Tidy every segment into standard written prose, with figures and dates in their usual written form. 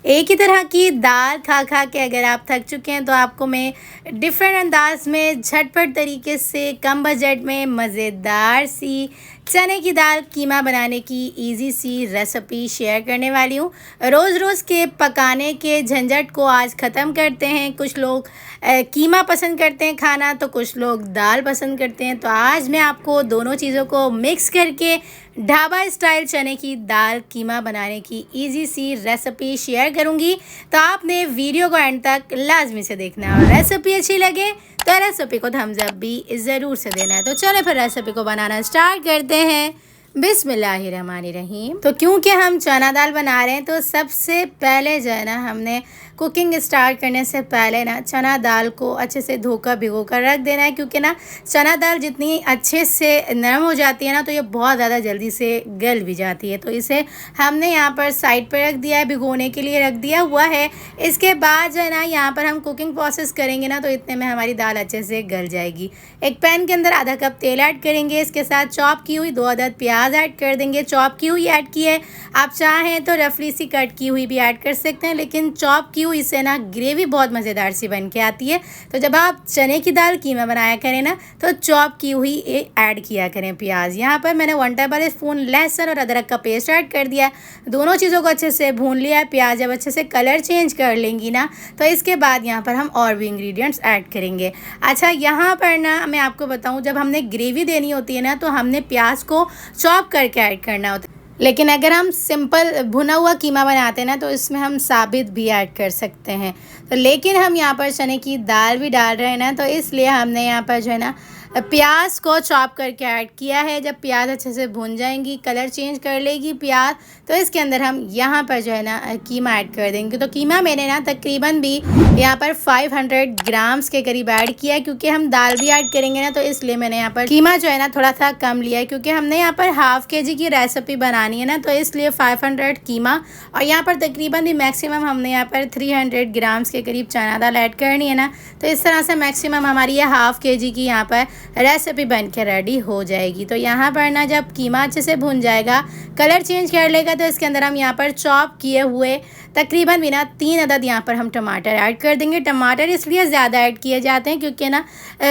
एक ही तरह की दाल खा खा के अगर आप थक चुके हैं तो आपको मैं डिफरेंट अंदाज में झटपट तरीके से कम बजट में मज़ेदार सी चने की दाल कीमा बनाने की इजी सी रेसिपी शेयर करने वाली हूँ। रोज़ रोज़ के पकाने के झंझट को आज ख़त्म करते हैं। कुछ लोग कीमा पसंद करते हैं खाना, तो कुछ लोग दाल पसंद करते हैं। तो आज मैं आपको दोनों चीज़ों को मिक्स करके ढाबा स्टाइल चने की दाल कीमा बनाने की इजी सी रेसिपी शेयर करूंगी। तो आपने वीडियो को एंड तक लाजमी से देखना है और रेसिपी अच्छी लगे तो रेसिपी को थम्स अप भी ज़रूर से देना है। तो चले फिर रेसिपी को बनाना स्टार्ट करते हैं। बिस्मिल्लाहिर्रहमानिर्रहीम। तो क्योंकि हम चना दाल बना रहे हैं तो सबसे पहले जो है ना हमने कुकिंग स्टार्ट करने से पहले ना चना दाल को अच्छे से धोकर भिगो कर रख देना है, क्योंकि ना चना दाल जितनी अच्छे से नरम हो जाती है ना तो ये बहुत ज़्यादा जल्दी से गल भी जाती है। तो इसे हमने यहाँ पर साइड पर रख दिया है, भिगोने के लिए रख दिया हुआ है। इसके बाद जो है ना यहाँ पर हम कुकिंग प्रोसेस करेंगे ना तो इतने में हमारी दाल अच्छे से गल जाएगी। एक पैन के अंदर आधा कप तेल ऐड करेंगे, इसके साथ चॉप की हुई 2 अदद प्याज ऐड कर देंगे। चॉप की हुई ऐड की है, आप चाहें तो रफली सी कट की हुई भी ऐड कर सकते हैं, लेकिन चॉप की हुई से ना ग्रेवी बहुत मज़ेदार सी बन के आती है। तो जब आप चने की दाल कीमा बनाया करें ना तो चॉप की हुई ऐड किया करें प्याज। यहाँ पर मैंने 1 टेबल स्पून लहसुन और अदरक का पेस्ट ऐड कर दिया। दोनों चीज़ों को अच्छे से भून लिया है। प्याज जब अच्छे से कलर चेंज कर लेंगी ना तो इसके बाद यहाँ पर हम और भी इंग्रेडिएंट्स ऐड करेंगे। अच्छा, यहाँ पर ना मैं आपको बताऊँ, जब हमने ग्रेवी देनी होती है ना तो हमने प्याज को चॉप करके ऐड करना होता है, लेकिन अगर हम सिंपल भुना हुआ कीमा बनाते हैं ना तो इसमें हम साबित भी ऐड कर सकते हैं। तो लेकिन हम यहाँ पर चने की दाल भी डाल रहे हैं ना, तो इसलिए हमने यहाँ पर जो है ना प्याज को चॉप करके ऐड किया है। जब प्याज अच्छे से भुन जाएंगी, कलर चेंज कर लेगी प्याज, तो इसके अंदर हम यहाँ पर जो है ना कीमा ऐड कर देंगे। तो कीमा मैंने ना तकरीबन भी यहाँ पर 500 ग्राम्स के करीब ऐड किया है, क्योंकि हम दाल भी ऐड करेंगे ना तो इसलिए मैंने यहाँ पर कीमा जो है ना थोड़ा सा कम लिया है, क्योंकि हमने यहाँ पर हाफ केजी की रेसिपी बनानी है ना तो इसलिए 500 कीमा और यहाँ पर तकरीबन भी मैक्सिमम हमने यहाँ पर 300 ग्राम्स के करीब चना दाल ऐड करनी है ना। तो इस तरह से मैक्सिमम हमारी ये हाफ केजी की यहाँ पर रेसिपी बन के रेडी हो जाएगी। तो यहाँ पर ना जब कीमा अच्छे से भुन जाएगा, कलर चेंज कर लेगा, तो इसके अंदर हम यहाँ पर चॉप किए हुए तकरीबन भी ना 3 अदद यहाँ पर हम टमाटर ऐड कर देंगे। टमाटर इसलिए ज़्यादा ऐड किए जाते हैं क्योंकि ना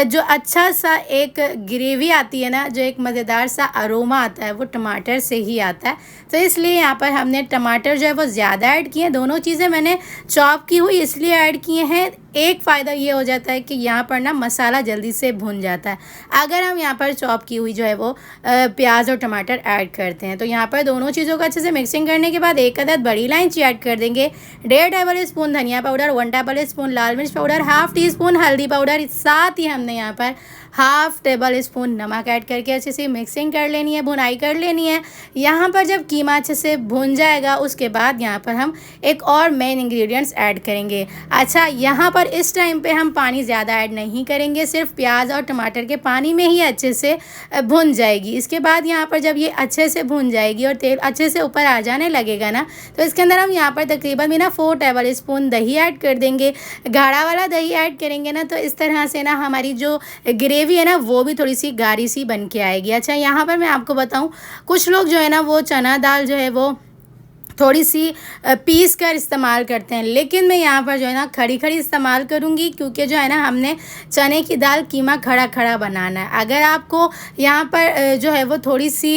जो अच्छा सा एक ग्रेवी आती है ना, जो एक मज़ेदार सा अरोमा आता है वो टमाटर से ही आता है। तो इसलिए यहाँ पर हमने टमाटर जो है वो ज़्यादा ऐड किए हैं। दोनों चीज़ें मैंने चॉप की हुई इसलिए ऐड किए हैं। एक फ़ायदा ये हो जाता है कि यहाँ पर ना मसाला जल्दी से भुन जाता है अगर हम यहाँ पर चॉप की हुई जो है वो प्याज और टमाटर ऐड करते हैं। तो यहाँ पर दोनों चीज़ों को अच्छे से मिक्सिंग करने के बाद 1 अदद बड़ी इलायची ऐड कर देंगे, 1.5 टेबल स्पून धनिया पाउडर, 1 टेबल स्पून लाल मिर्च पाउडर, हाफ टी स्पून हल्दी पाउडर, साथ ही हमने यहाँ पर हाफ टेबल स्पून नमक ऐड करके अच्छे से मिक्सिंग कर लेनी है, भुनाई कर लेनी है। यहाँ पर जब कीमा अच्छे से भुन जाएगा उसके बाद यहाँ पर हम एक और मेन इंग्रेडिएंट्स ऐड करेंगे। अच्छा, यहाँ पर इस टाइम पे हम पानी ज़्यादा ऐड नहीं करेंगे, सिर्फ प्याज और टमाटर के पानी में ही अच्छे से भुन जाएगी। इसके बाद यहाँ पर जब ये अच्छे से भुन जाएगी और तेल अच्छे से ऊपर आ जाने लगेगा ना तो इसके अंदर हम यहाँ पर तकरीबन भी ना 4 टेबल स्पून दही ऐड कर देंगे। गाढ़ा वाला दही ऐड करेंगे ना तो इस तरह से ना हमारी जो ग्रेवी है ना वो भी थोड़ी सी गाढ़ी सी बन के आएगी। अच्छा, यहाँ पर मैं आपको बताऊँ, कुछ लोग जो है ना वो चना दाल जो है वो थोड़ी सी पीस कर इस्तेमाल करते हैं, लेकिन मैं यहाँ पर जो है ना खड़ी खड़ी इस्तेमाल करूँगी, क्योंकि जो है ना हमने चने की दाल कीमा खड़ा खड़ा बनाना है। अगर आपको यहाँ पर जो है वो थोड़ी सी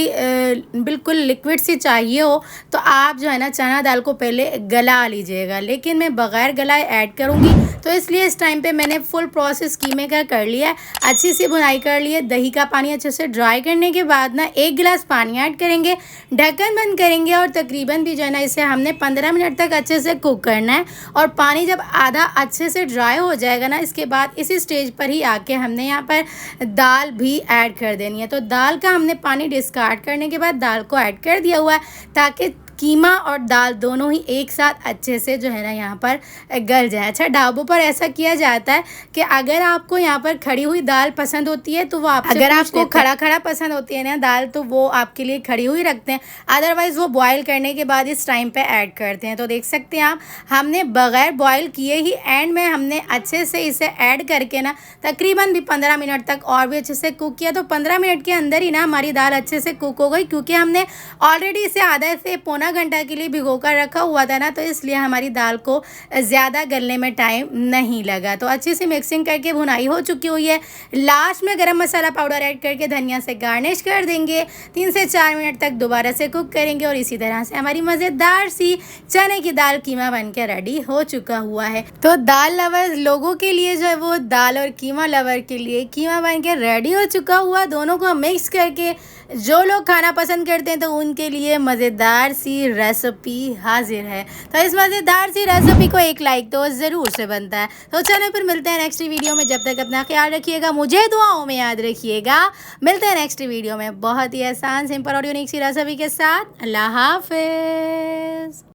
बिल्कुल लिक्विड सी चाहिए हो तो आप जो है ना चना दाल को पहले गला लीजिएगा, लेकिन मैं बग़ैर गलाए ऐड करूँगी तो इसलिए इस टाइम पे मैंने फुल प्रोसेस कीमे का कर लिया है। अच्छी सी भुनाई कर ली है। दही का पानी अच्छे से ड्राई करने के बाद ना 1 गिलास पानी ऐड करेंगे, ढक्कन बंद करेंगे और तकरीबन भी जो है ना इसे हमने 15 मिनट तक अच्छे से कुक करना है। और पानी जब आधा अच्छे से ड्राई हो जाएगा ना, इसके बाद इसी स्टेज पर ही आके हमने यहाँ पर दाल भी ऐड कर देनी है। तो दाल का हमने पानी डिस्कार्ड करने के बाद दाल को ऐड कर दिया हुआ है, ताकि कीमा और दाल दोनों ही एक साथ अच्छे से जो है ना यहाँ पर गल जाए। अच्छा, ढाबों पर ऐसा किया जाता है कि अगर आपको यहाँ पर खड़ी हुई दाल पसंद होती है तो वो आपसे अगर आपको खड़ा खड़ा पसंद होती है ना दाल तो वो आपके लिए खड़ी हुई रखते हैं, अदरवाइज़ वो बॉयल करने के बाद इस टाइम पे ऐड करते हैं। तो देख सकते हैं आप, हमने बग़ैर बॉयल किए ही एंड में हमने अच्छे से इसे ऐड करके ना तकरीबन भी 15 मिनट तक और भी अच्छे से कुक किया। तो 15 मिनट के अंदर ही ना हमारी दाल अच्छे से कुक हो गई, क्योंकि हमने ऑलरेडी इसे आधा से पौना पौना घंटा के लिए भिगो कर रखा हुआ था ना, तो इसलिए हमारी दाल को ज़्यादा गलने में टाइम नहीं लगा। तो अच्छे से मिक्सिंग करके भुनाई हो चुकी हुई है। लास्ट में गरम मसाला पाउडर ऐड करके धनिया से गार्निश कर देंगे। 3 से 4 मिनट तक दोबारा से कुक करेंगे और इसी तरह से हमारी मज़ेदार सी चने की दाल कीमा बन के रेडी हो चुका हुआ है। तो दाल लवर्स लोगों के लिए जो है वो दाल और कीमा लवर के लिए कीमा बन के रेडी हो चुका हुआ। दोनों को मिक्स करके जो लोग खाना पसंद करते हैं तो उनके लिए मज़ेदार सी रेसिपी हाजिर है। तो इस मज़ेदार सी रेसिपी को एक लाइक तो ज़रूर से बनता है। तो चैनल पर मिलते हैं नेक्स्ट वीडियो में। जब तक अपना ख्याल रखिएगा, मुझे दुआओं में याद रखिएगा। मिलते हैं नेक्स्ट वीडियो में बहुत ही आसान सिंपल और यूनिक सी रेसिपी के साथ। अल्लाह हाफिज़।